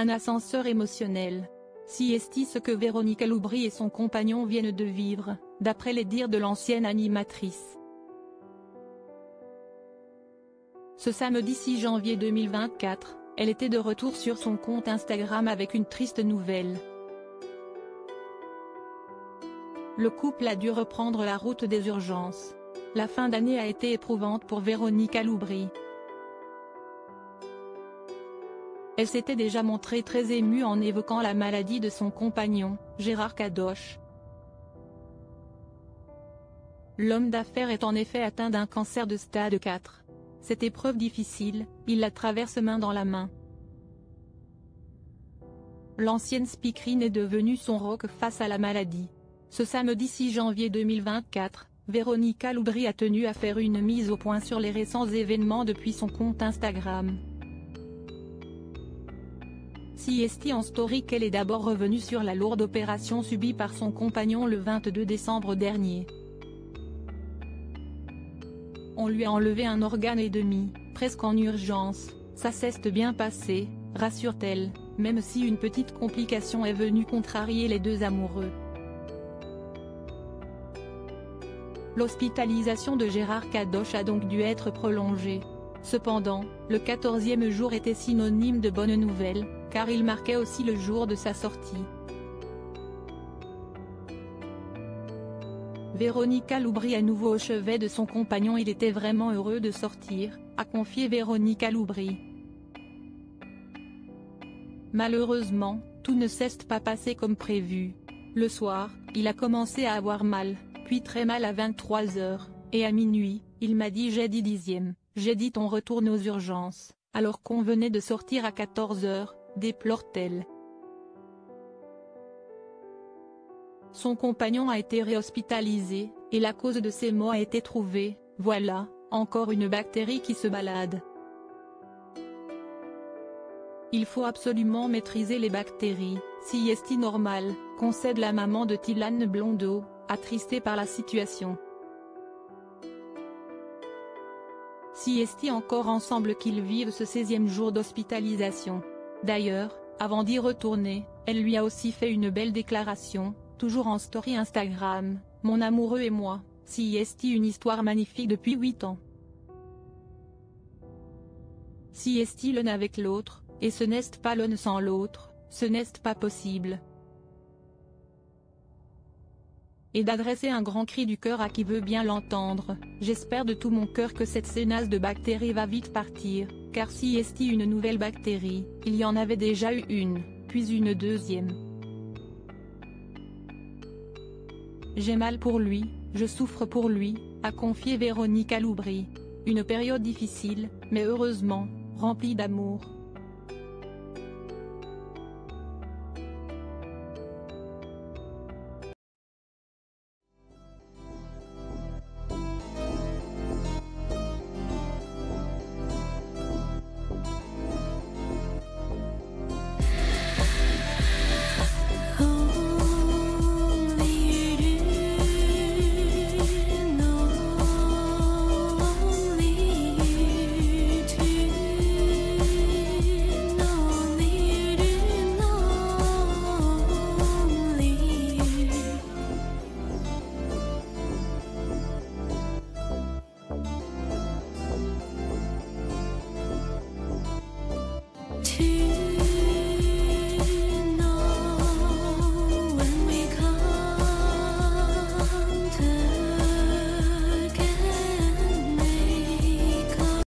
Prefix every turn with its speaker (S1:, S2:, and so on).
S1: Un ascenseur émotionnel. Si est ce que Véronique Loubry et son compagnon viennent de vivre, d'après les dires de l'ancienne animatrice. Ce samedi 6 janvier 2024, elle était de retour sur son compte Instagram avec une triste nouvelle. Le couple a dû reprendre la route des urgences. La fin d'année a été éprouvante pour Véronique Loubry. Elle s'était déjà montrée très émue en évoquant la maladie de son compagnon, Gérard Kadosh. L'homme d'affaires est en effet atteint d'un cancer de stade 4. Cette épreuve difficile, il la traverse main dans la main. L'ancienne speakerine est devenue son rock face à la maladie. Ce samedi 6 janvier 2024, Véronique Loubry a tenu à faire une mise au point sur les récents événements depuis son compte Instagram. Si est en story qu'elle est d'abord revenue sur la lourde opération subie par son compagnon le 22 décembre dernier. On lui a enlevé un organe et demi, presque en urgence, ça s'est bien passé, rassure-t-elle, même si une petite complication est venue contrarier les deux amoureux. L'hospitalisation de Gérard Kadosh a donc dû être prolongée. Cependant, le 14e jour était synonyme de bonne nouvelle, car il marquait aussi le jour de sa sortie. Véronique Loubry à nouveau au chevet de son compagnon. Il était vraiment heureux de sortir, a confié Véronique Loubry. Malheureusement, tout ne s'est pas passé comme prévu. Le soir, il a commencé à avoir mal, puis très mal à 23 h, et à minuit, il m'a dit j'ai dit 10e, j'ai dit on retourne aux urgences, alors qu'on venait de sortir à 14 h, déplore-t-elle. Son compagnon a été réhospitalisé, et la cause de ses maux a été trouvée. Voilà, encore une bactérie qui se balade. Il faut absolument maîtriser les bactéries, si est normal, concède la maman de Tillane Blondeau, attristée par la situation. Si est encore ensemble qu'ils vivent ce 16e jour d'hospitalisation. D'ailleurs, avant d'y retourner, elle lui a aussi fait une belle déclaration, toujours en story Instagram, mon amoureux et moi, si est une histoire magnifique depuis 8 ans. Si est l'un avec l'autre, et ce n'est pas l'un sans l'autre, ce n'est pas possible. Et d'adresser un grand cri du cœur à qui veut bien l'entendre, j'espère de tout mon cœur que cette sénace de bactéries va vite partir, car si est une nouvelle bactérie, il y en avait déjà eu une, puis une deuxième. J'ai mal pour lui, je souffre pour lui, a confié Véronique Loubry. Une période difficile, mais heureusement, remplie d'amour.